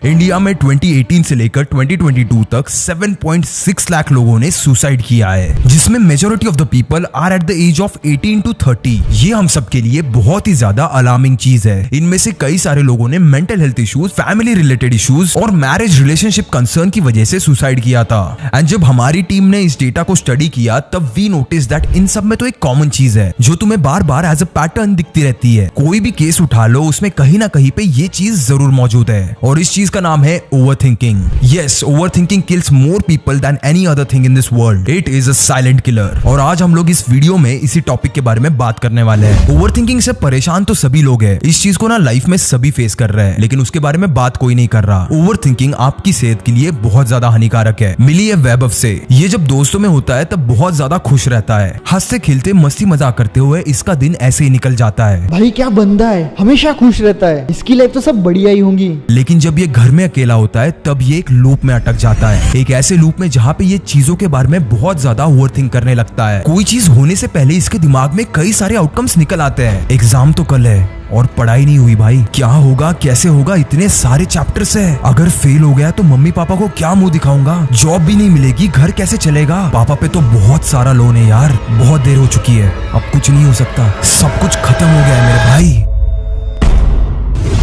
India में 2018 से लेकर 2022 तक 7.6 लाख लोगों ने सुसाइड किया है, जिसमें majority of the people are at the age of 18 to 30। ये हम सब के लिए बहुत ही ज्यादा अलार्मिंग चीज है। इनमें से कई सारे लोगों ने mental health issues, family related issues और मैरिज रिलेशनशिप कंसर्न की वजह से सुसाइड किया था। एंड जब हमारी टीम ने इस डेटा को स्टडी किया तब वी नोटिस दैट इन सब में तो एक कॉमन चीज है जो तुम्हें बार बार एज अ पैटर्न दिखती रहती है। कोई भी केस उठा लो, उसमें कहीं ना कहीं पे ये चीज जरूर मौजूद है और इस चीज का नाम है overthinking. Yes, overthinking kills more people than any other thing in this world. It is a silent killer. और आज हम लोग इस वीडियो में इसी टॉपिक के बारे में बात करने वाले हैं। ओवरथिंकिंग से परेशान तो सभी लोग हैं। इस चीज को ना लाइफ में सभी फेस कर रहे हैं, लेकिन उसके बारे में बात कोई नहीं कर रहा। ओवरथिंकिंग आपकी सेहत के लिए बहुत ज्यादा हानिकारक है। मिली है वेब से। ये जब दोस्तों में होता है तब बहुत ज्यादा खुश रहता है, हंसते खेलते मस्ती मजाक करते हुए इसका दिन ऐसे ही निकल जाता है। भाई क्या बंदा है, हमेशा खुश रहता है, इसकी लाइफ तो सब बढ़िया ही होंगी। लेकिन जब ये घर में अकेला होता है तब ये एक लूप में अटक जाता है, एक ऐसे लूप में जहाँ पे ये चीजों के बारे में बहुत ज्यादा ओवरथिंक करने लगता है। कोई चीज होने से पहले इसके दिमाग में कई सारे आउटकम्स निकल आते हैं। एग्जाम तो कल है और पढ़ाई नहीं हुई भाई, क्या होगा कैसे होगा, इतने सारे चैप्टर्स है। अगर फेल हो गया तो मम्मी पापा को क्या मुंह दिखाऊंगा, जॉब भी नहीं मिलेगी, घर कैसे चलेगा, पापा पे तो बहुत सारा लोन है यार, बहुत देर हो चुकी है, अब कुछ नहीं हो सकता, सब कुछ खत्म हो गया है मेरे भाई।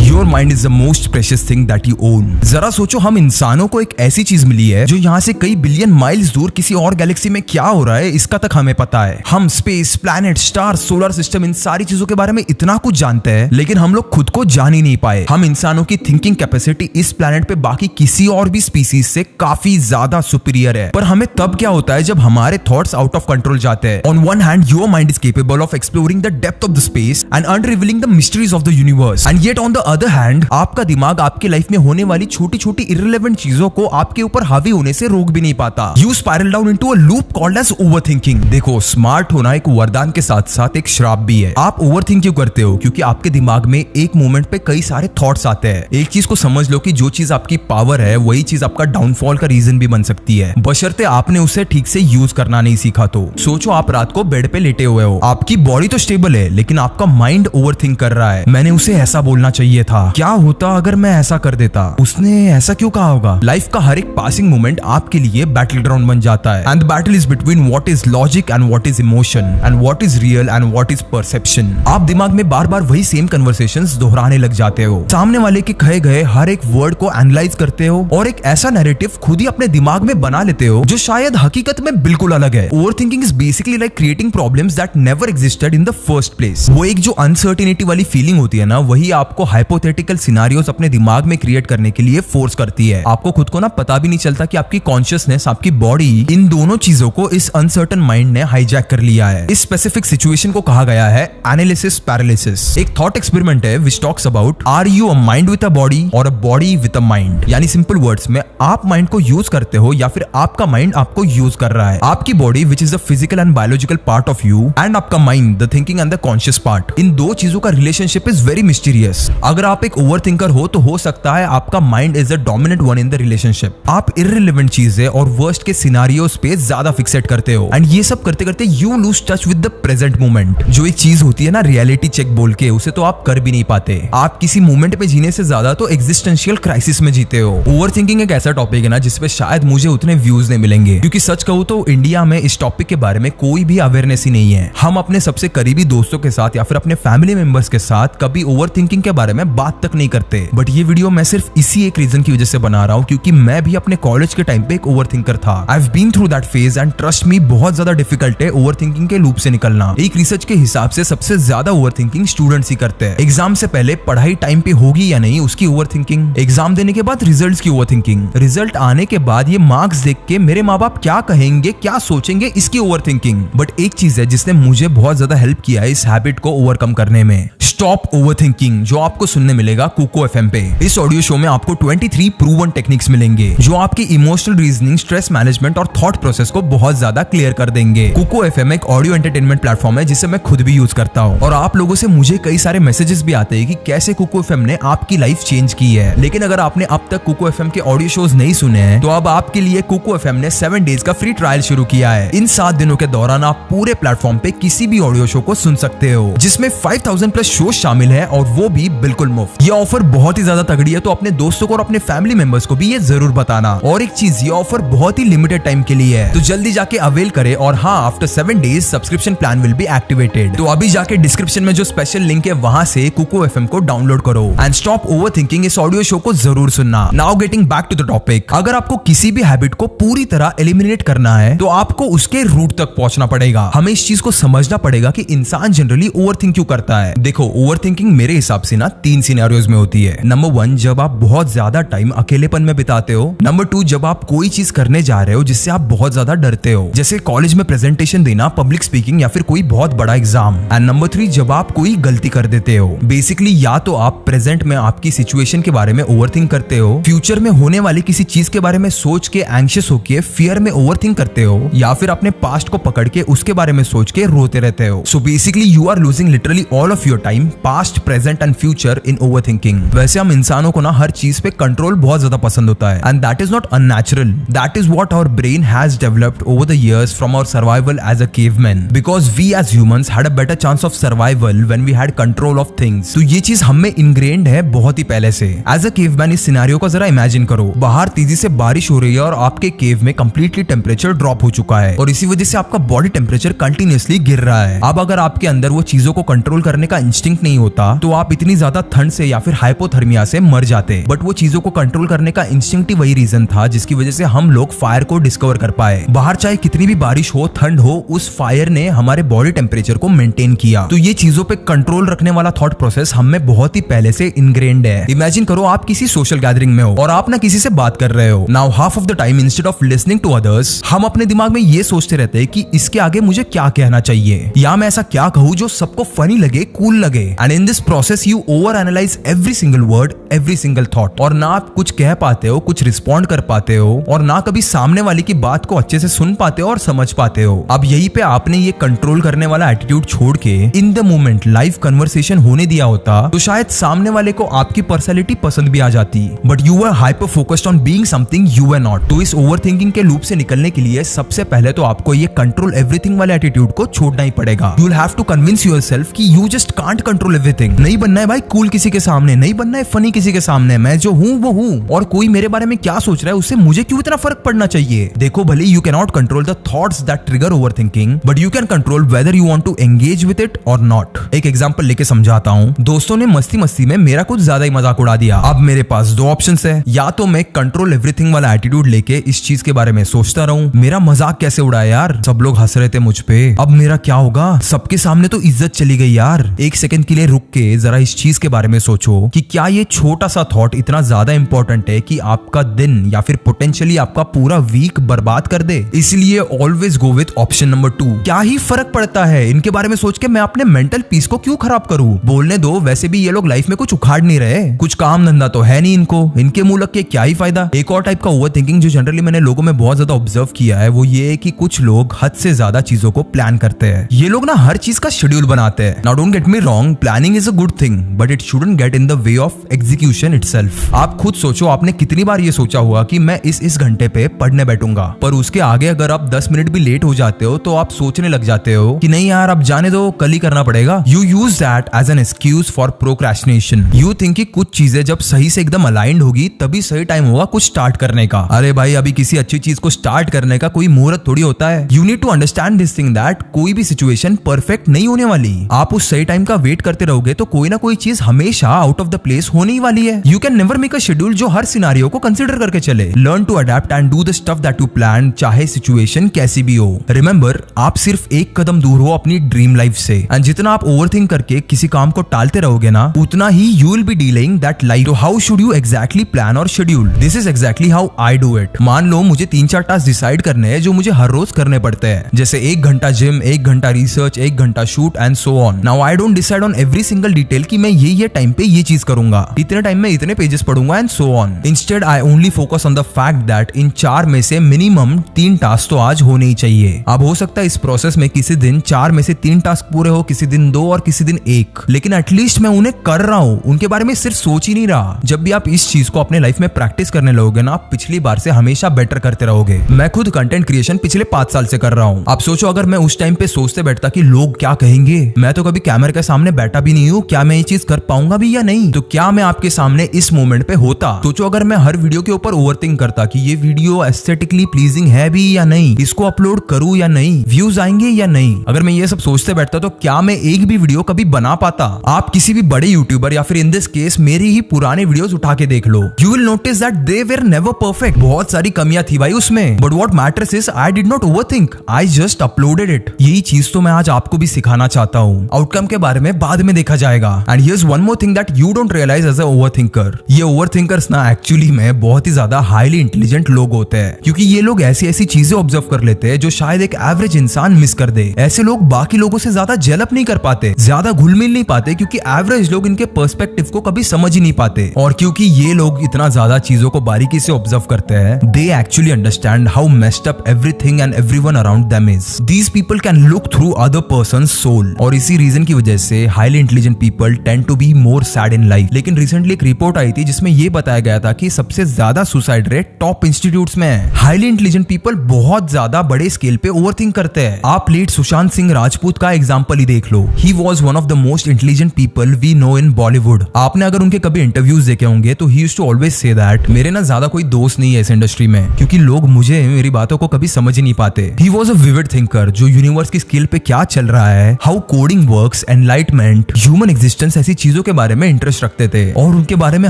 Your mind is the most precious thing that you own। जरा सोचो, हम इंसानों को एक ऐसी चीज मिली है जो यहाँ से कई बिलियन माइल्स दूर किसी और गैलेक्सी में क्या हो रहा है इसका तक हमें पता है। हम space, planet, star, solar system, इन सारी चीजों के बारे में इतना कुछ जानते हैं, लेकिन हम लोग खुद को जान ही नहीं पाए। हम इंसानों की थिंकिंग कैपेसिटी इस प्लैनेट पे बाकी किसी और भी स्पीसीज से काफी ज्यादा सुपीरियर है। पर हमें तब क्या होता है जब हमारे थॉट्स आउट ऑफ कंट्रोल जाते हैं। On one hand your mind is capable of exploring the depth of the space and unrevealing the mysteries of the universe, and yet on the other hand आपका दिमाग आपके life में होने वाली छोटी छोटी इररिलेवेंट चीजों को आपके ऊपर हावी होने से रोक भी नहीं पाता। You spiral down into a loop called as overthinking. देखो, स्मार्ट होना एक वरदान के साथ साथ एक श्राप भी है। आप ओवरथिंक क्यों करते हो? क्योंकि आपके दिमाग में एक मोमेंट पे कई सारे थॉट्स आते हैं। एक चीज को समझ लो कि जो चीज आपकी पावर है वही चीज आपका डाउनफॉल का रीजन भी बन सकती है, बशर्ते आपने उसे ठीक से यूज करना नहीं सीखा तो। सोचो, आप रात को बेड पे लेटे हुए हो, आपकी बॉडी तो स्टेबल है लेकिन आपका माइंड ओवरथिंक कर रहा है। मैंने उसे ऐसा बोलना चाहिए था, क्या होता अगर मैं ऐसा कर देता, उसने ऐसा क्यों कहा होगा। लाइफ का हर एक पासिंग मोमेंट आपके लिए बैटल ग्राउंड बन जाता है। And the battle is between what is logic and what is emotion and what is real and what is perception. आप दिमाग में बार बार वही सेम कन्वर्सेशंस दोहराने लग जाते हो, सामने वाले के कहे गए हर एक वर्ड को एनालाइज करते हो और एक ऐसा नैरेटिव खुद ही अपने दिमाग में बना लेते हो जो शायद हकीकत में बिल्कुल अलग है। Overthinking is basically like creating problems that never existed in the first place. वो एक जो अनसर्टेनिटी वाली फीलिंग होती है ना, वही आपको हाइपोथेटिकल सिनारियोस अपने दिमाग में क्रिएट करने के लिए फोर्स करती है। आपको खुद को ना पता भी नहीं चलता कि आपकी कॉन्शियसनेस, आपकी बॉडी, इन दोनों चीजों को इस अनसर्टन माइंड ने हाईजैक कर लिया है। इस स्पेसिफिक सिचुएशन को कहा गया है एनालिसिस पैरालिसिस। एक थॉट एक्सपेरिमेंट है which talks about are you a mind with a body or a body with a mind. यानी सिंपल वर्ड्स में, आप माइंड को यूज करते हो या फिर आपका माइंड आपको यूज कर रहा है। आपकी body which is the physical and biological part of you and आपका mind the thinking and the conscious part, इन दो चीजों का रिलेशनशिप इज वेरी मिस्टीरियस। अगर आप एक ओवरथिंकर हो तो हो सकता है आपका mind is the dominant one in the relationship. आप इररिलेवेंट चीजें और वर्स्ट के सिनारियोस पे ज्यादा फिक्सेट करते हो एंड ये सब करते करते you lose touch with the present moment. जो एक चीज होती है ना रियलिटी चेक बोल के, उसे तो आप कर भी नहीं पाते। आप किसी मोमेंट पे जीने से ज्यादा तो एग्जिस्टेंशियल क्राइसिस में जीते हो। ओवरथिंकिंग एक ऐसा टॉपिक है ना जिसपे शायद मुझे उतने व्यूज नहीं मिलेंगे, क्योंकि सच कहूं तो इंडिया में इस टॉपिक के बारे में कोई भी अवेयरनेस ही नहीं है। हम अपने सबसे करीबी दोस्तों के साथ या फिर अपने फैमिली मेंबर्स के साथ कभी ओवरथिंकिंग के बारे में बात तक नहीं करते। बट ये वीडियो मैं सिर्फ इसी एक रीजन की वजह से बना रहा हूँ क्योंकि मैं भी अपने कॉलेज के टाइम पे एक ओवरथिंकर था। I have been through that phase and trust me, बहुत ज्यादा डिफिकल्ट है ओवरथिंकिंग के लूप से निकलना। एक रिसर्च के हिसाब से सबसे ज्यादा ओवरथिंकिंग स्टूडेंट्स ही करते हैं। एग्जाम से पहले पढ़ाई टाइम पे होगी या नहीं उसकी ओवरथिंकिंग, एग्जाम देने के बाद रिजल्ट्स की ओवरथिंकिंग, रिजल्ट आने के बाद ये मार्क्स देख के मेरे माँ बाप क्या कहेंगे, क्या सोचेंगे, इसकी ओवरथिंकिंग। बट एक चीज है जिसने मुझे बहुत ज्यादा हेल्प किया है इस हैबिट को ओवरकम करने में, स्टॉप ओवरथिंकिंग, जो आपको सुनने मिलेगा कुको एफएम पे। इस ऑडियो शो में आपको 23 प्रूवन टेक्निक्स मिलेंगे जो आपकी इमोशनल रीजनिंग, स्ट्रेस मैनेजमेंट और थॉट प्रोसेस को बहुत ज्यादा क्लियर कर देंगे। कुको एफएम एक ऑडियो एंटरटेनमेंट प्लेटफॉर्म है जिसे मैं खुद भी यूज करता हूँ और आप लोगों से मुझे कई सारे मैसेजेस भी आते हैं कि कैसे कुको एफएम ने आपकी लाइफ चेंज की है। लेकिन अगर आपने अब तक कुको एफएम के ऑडियो शोज नहीं सुने हैं तो अब आपके लिए कुको एफएम ने 7 डेज का फ्री ट्रायल शुरू किया है। इन 7 दिनों के दौरान आप पूरे प्लेटफॉर्म पे किसी भी ऑडियो शो को सुन सकते हो जिसमें 5000 प्लस शो शामिल है और वो भी बिल्कुल मुफ्त। ये ऑफर बहुत ही ज्यादा तगड़ी है, तो अपने दोस्तों को और अपने फैमिली मेंबर्स को भी ये जरूर बताना। और एक चीज, ये ऑफर बहुत ही लिमिटेड टाइम के लिए है, तो जल्दी जाके अवेल करे। और हाँ, after 7 days subscription plan will be activated. तो अभी जाके डिस्क्रिप्शन में जो स्पेशल लिंक है वहां से कुको FM को डाउनलोड करो एंड स्टॉप ओवरथिंकिंग। इस ऑडियो शो को जरूर सुनना। Now getting back to the topic, अगर आपको किसी भी हैबिट को पूरी तरह एलिमिनेट करना है तो आपको उसके रूट तक पहुंचना पड़ेगा। हमें इस चीज को समझना पड़ेगा कि इंसान जनरली ओवरथिंक क्यों करता है। देखो, ओवरथिंकिंग मेरे हिसाब से ना 3 सिनेरियोज में होती है। नंबर 1, जब आप बहुत ज्यादा टाइम अकेलेपन में बिताते हो। नंबर 2, जब आप कोई चीज करने जा रहे हो जिससे आप बहुत ज्यादा डरते हो, जैसे कॉलेज में प्रेजेंटेशन देना, पब्लिक स्पीकिंग या फिर कोई बहुत बड़ा एग्जाम। एंड नंबर 3, जब आप कोई गलती कर देते हो। बेसिकली या तो आप प्रेजेंट में आपकी सिचुएशन के बारे में ओवरथिंक करते हो, फ्यूचर में होने वाली किसी चीज के बारे में सोच के एंग्शियस होके फियर में ओवरथिंक करते हो, या फिर अपने पास्ट को पकड़ के उसके बारे में सोच के रोते रहते हो। So basically you are losing literally all of your time, past, present and future in overthinking. वैसे हम इंसानों को ना हर चीज पे कंट्रोल बहुत ज्यादा पसंद होता है, and that is not unnatural. That is what our brain has developed over the years from our survival as a caveman, because we as humans had a better chance of survival when we had control of things। तो ये चीज हम में ingrained है बहुत ही पहले से। As a caveman, इस सिनेरियो को जरा इमेजिन करो, बाहर तेजी से बारिश हो रही है और आपके केव में कंप्लीटली टेम्परेचर ड्रॉप हो चुका है और इसी वजह से आपका बॉडी टेम्परेचर कंटिन्यूअसली गिर रहा है। अब अगर आपके अंदर वो चीजों को कंट्रोल करने का इंस्टिंक्ट नहीं होता तो आप इतनी ज्यादा ठंड से या फिर हाइपोथर्मिया से मर जाते। बट वो चीजों को कंट्रोल करने का इंस्टिंक्ट ही वही रीजन था जिसकी वजह से हम लोग फायर को डिस्कवर कर पाए। बाहर चाहे कितनी भी बारिश हो, ठंड हो, उस फायर ने हमारे बॉडी टेम्परेचर को मेंटेन किया। तो ये चीजों पे कंट्रोल रखने वाला थॉट प्रोसेस हम में बहुत ही पहले से इनग्रेन्ड है। इमेजिन करो, आप किसी सोशल गैदरिंग में हो और आप ना किसी से बात कर रहे हो। Now half of the time instead of listening to others, हम अपने दिमाग में ये सोचते रहते हैं कि इसके आगे मुझे क्या कहना चाहिए, या मैं ऐसा क्या कहूं जो सबको फनी लगे, कूल लगे। And in this process you over analyse every single word, every single thought, और ना आप कुछ कह पाते हो, कुछ रिस्पॉन्ड कर पाते हो, और ना कभी सामने वाले की बात को अच्छे से सुन पाते हो और समझ पाते हो। अब यही पे आपने ये कंट्रोल करने वाला एटीट्यूड छोड़ के in the moment live conversation होने दिया होता तो शायद सामने वाले को आपकी पर्सनैलिटी पसंद भी आ जाती। But you were hyper focused on being something you were not. तो इस ओवरथिंकिंग के लूप से निकलने के लिए सबसे पहले तो आपको ये कंट्रोल एवरीथिंग वाले एटीट्यूड को छोड़ना ही पड़ेगा। You will have to convince yourself कि you just can't control everything. नहीं बनना है भाई कूल किसी के सामने, नहीं बनना है फनी किसी के सामने। मैं जो हूँ वो हूँ, और कोई मेरे बारे में क्या सोच रहा है उससे मुझे क्यों इतना फर्क पड़ना चाहिए। देखो, भले you can not control the thoughts that trigger overthinking, but you can control whether you want to engage with it और नॉट। एक एग्जांपल लेके समझाता हूँ। दोस्तों ने मस्ती मस्ती में मेरा कुछ ज्यादा ही मजाक उड़ा दिया। अब मेरे पास 2 ऑप्शंस है, या तो मैं कंट्रोल एवरीथिंग वाला एटीट्यूड लेके इस चीज के बारे में सोचता रहूं, मेरा मजाक कैसे उड़ाया यार, सब लोग हंस रहे थे मुझ पे, अब मेरा क्या होगा, सबके सामने तो इज्जत चली गई यार। एक सेकंड के लिए रुक के जरा इस चीज के बारे में सोचो कि क्या ये छोटा सा थॉट इतना ज्यादा इंपॉर्टेंट है कि आपका दिन या फिर पोटेंशियली आपका पूरा वीक बर्बाद कर दे। इसलिए always go with option number 2। क्या ही फर्क पड़ता है, इनके बारे में सोच के मैं अपने मेंटल पीस को क्यों खराब करूं। बोलने दो, वैसे भी ये लोग लाइफ में कुछ उखाड़ नहीं रहे, कुछ काम धंधा तो है नहीं इनको, इनके मुंह लग के क्या ही फायदा। एक और टाइप का ओवरथिंकिंग जो जनरली मैंने लोगों में बहुत ज्यादा ऑब्जर्व किया है वो ये है कि कुछ लोग हद से ज्यादा चीजों को प्लान करते हैं। ये लोग ना हर चीज का शेड्यूल बनाते हैं। Now don't get me wrong, planning is a good thing, but it shouldn't get in the way of execution itself. आप खुद सोचो, आपने कितनी बार ये सोचा हुआ कि मैं इस घंटे पे पढ़ने बैठूंगा, पर उसके आगे अगर आप 10 मिनट भी लेट हो जाते हो तो आप सोचने लग जाते हो कि नहीं यार अब जाने दो, कल ही करना पड़ेगा। You use that as an excuse for procrastination. You think कि कुछ चीजें जब सही से एकदम अलाइंड होगी तभी सही टाइम होगा कुछ स्टार्ट करने का। अरे भाई, अभी किसी अच्छी चीज को स्टार्ट करने का कोई मुहूर्त थोड़ी होता है। You need to understand this thing that कोई भी सिचुएशन परफेक्ट नहीं होने वाली। आप उस सही टाइम का वेट करते रहोगे तो कोई ना कोई चीज हमेशा आउट ऑफ द प्लेस होने ही वाली है। You can never make a schedule जो हर सिनेरियो को कंसिडर करके चले। Learn to adapt and do the stuff that you plan, चाहे सिचुएशन कैसी भी हो। रिमेंबर, आप सिर्फ एक कदम दूर हो अपनी ड्रीम लाइफ से, एंड जितना आप ओवरथिंक करके किसी काम को टालते रहोगे ना, उतना ही you will be dealing that life. तो how should you exactly plan और schedule? This is exactly how I do it. मान लो मुझे 3-4 टास्क डिसाइड करने हैं जो मुझे हर रोज करने पड़ते हैं, जैसे 1 घंटा जिम, 1 घंटा रिसर्च, 1 घंटा shoot and so on. Now I don't decide on every single detail कि मैं ये टाइम पे ये चीज करूंगा, इतने टाइम में इतने पेजेस पढ़ूंगा and so on. Instead I only focus on the fact that in 4 में से मिनिमम 3 टास्क तो आज होने ही चाहिए। अब हो सकता है इस प्रोसेस में किसी दिन 4 में से 3 टास्क पूरे हो, किसी दिन 2 और किसी दिन 1, लेकिन एटलीस्ट मैं उन्हें कर रहा हूँ, उनके बारे में सिर्फ सोच ही नहीं रहा। जब भी आप इस चीज को अपने लाइफ में प्रैक्टिस करने लगोगे ना, आप पिछली बार से हमेशा बेटर करते रहोगे। मैं खुद कंटेंट क्रिएशन पिछले 5 साल से कर रहा हूँ। आप सोचो, अगर मैं उस टाइम पे सोचते बैठता कि लोग क्या कहेंगे, मैं तो कभी कैमरे के सामने बैठा भी नहीं हूँ, क्या मैं ये चीज कर पाऊंगा पाऊंगा भी या नहीं? तो क्या मैं आपके सामने इस मोमेंट पे होता? सोचो अगर मैं हर वीडियो के ऊपर ओवरथिंक करता कि ये वीडियो एस्थेटिकली प्लीजिंग है भी या नहीं, इसको अपलोड करूं या नहीं, व्यूज आएंगे या नहीं। अगर मैं ये सब सोचते बैठता तो क्या मैं एक भी वीडियो कभी बना पाता? आप किसी भी बड़े यूट्यूबर या फिर इन दिस केस मेरी ही पुराने वीडियोस उठा के देख लो, you will notice that they were never perfect. बहुत सारी कमियां थी भाई उसमें, but what matters is I did not overthink, I just uploaded it. यही चीज तो मैं आज आपको भी सिखाना चाहता हूँ। आउटकम के बारे में बाद में देखा जाएगा। And here's one more thing that you don't realize as a overthinker. ये ओवरथिंकर्स ना एक्चुअली में बहुत ही ज्यादा हाईली इंटेलिजेंट लोग होते हैं, क्योंकि ये लोग ऐसी ऐसी चीजें ऑब्जर्व कर लेते हैं जो शायद एक एवरेज इंसान मिस कर दे। ऐसे लोग बाकी लोगों से ज्यादा जेलअप नहीं कर पाते, ज्यादा घुल मिल नहीं पाते, क्योंकि एवरेज लोग इनके पर्सपेक्टिव को कभी समझ ही नहीं पाते। और क्योंकि ये लोग इतना ज्यादा चीजों को बारीकी से ऑब्जर्व करते हैं, they actually understand how messed up everything and everyone around them is. These people can look through other persons soul, और इसी रीजन की वजह से highly intelligent people tend to be more sad in life. लेकिन recently एक report आई थी जिसमें यह बताया गया था कि सबसे ज्यादा सुसाइड रेट टॉप इंस्टीट्यूट्स में है। हाईली इंटेलिजेंट पीपल बहुत ज्यादा बड़े स्केल पे ओवरथिंक करते हैं। आप लेट सुशांत सिंह राजपूत का एग्जांपल ही देख लो। He was one of the most intelligent people we know in Bollywood. आपने अगर उनके कभी इंटरव्यूज देखे होंगे तो he used to always say that मेरे ना ज्यादा कोई दोस्त नहीं है इस इंडस्ट्री में, क्योंकि लोग मुझे मेरी बातों को कभी समझ ही नहीं पाते। He was a vivid thinker, जो यूनिवर्स की स्केल पे क्या चल रहा है, how coding works, enlightenment, human existence, ऐसी चीजों के बारे में इंटरेस्ट रखते थे और उनके बारे में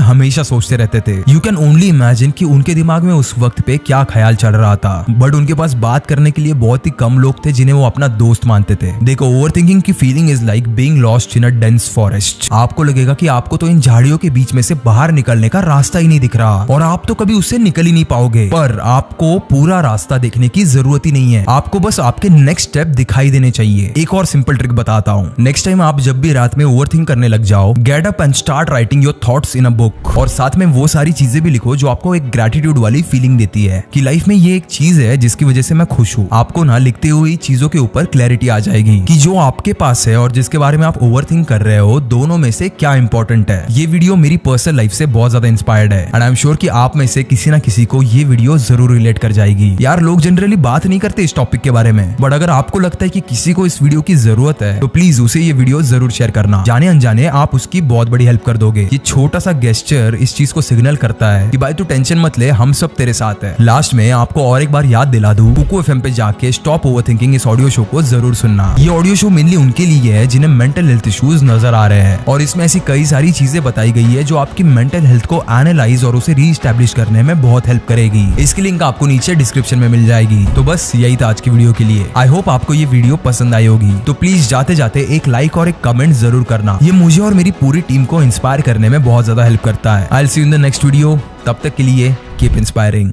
हमेशा सोचते रहते थे। यू कैन ओनली इमेजिन कि उनके दिमाग में उस वक्त पे क्या ख्याल चल रहा था। बट उनके पास बात करने के लिए बहुत ही कम लोग थे जिन्हें वो अपना दोस्त मानते थे। देखो, ओवरथिंकिंग की feeling is like being lost in a dense forest. आपको लगेगा कि आपको तो इन झाड़ियों के बीच में से बाहर निकलने का रास्ता ही नहीं दिख रहा और आप तो कभी उससे निकल ही नहीं पाओगे। पर आपको पूरा रास्ता देखने की जरूरत ही नहीं है, आपको बस आपके नेक्स्ट स्टेप दिखाई देने चाहिए। एक और सिंपल ट्रिक बताता हूँ। नेक्स्ट टाइम आप जब भी रात में ओवरथिंक करने लग जाओ, get up and start writing your thoughts in a book, और साथ में वो सारी चीजें भी लिखो जो आपको एक ग्रेटिट्यूड वाली फीलिंग देती है कि लाइफ में ये एक चीज है जिसकी वजह से मैं खुश हूँ। आपको ना लिखते हुए चीजों के ऊपर क्लैरिटी आ जाएगी कि जो आपके पास है और जिसके बारे में आप ओवरथिंक कर रहे हो, दोनों में से क्या इंपॉर्टेंट है। ये वीडियो मेरी पर्सनल लाइफ से बहुत ज्यादा इंस्पायर्ड है एंड आई एम श्योर कि आप में से किसी ना किसी को ये वीडियो जरूर रिलेट कर जाएगी। यार, लोग जनरली बात नहीं करते इस टॉपिक के बारे में, बट अगर आपको लगता है कि किसी को इस वीडियो की जरूरत है तो प्लीज उसे ये वीडियो जरूर शेयर करना। जाने अनजाने आप उसकी बहुत बड़ी हेल्प कर दोगे। ये छोटा सा गेस्चर इस चीज को सिग्नल करता है कि भाई तू टेंशन मत ले, हम सब तेरे साथ है। लास्ट में आपको और एक बार याद दिला दूं, कुकू एफएम पे जाके स्टॉप ओवरथिंकिंग इस ऑडियो शो को जरूर सुनना। ये ऑडियो शो मेनली उनके लिए है जिन्हें मेंटल हेल्थ इश्यूज नजर आ रहे हैं, और इसमें ऐसी कई सारी चीजें बताई गई है जो आपकी मेंटल हेल्थ को एनालाइज और उसे रीएस्टैब्लिश करने में बहुत हेल्प करेगी। इसकी लिंक आपको नीचे डिस्क्रिप्शन में मिल जाएगी। तो बस यही था आज की वीडियो के लिए। आई होप आपको ये वीडियो पसंद आई होगी। तो प्लीज जाते जाते एक लाइक और एक कमेंट जरूर करना। ये मुझे और मेरी पूरी टीम को इंस्पायर करने में बहुत ज्यादा हेल्प करता है। I will see you in the next video. तब तक के लिए कीप इंस्पायरिंग।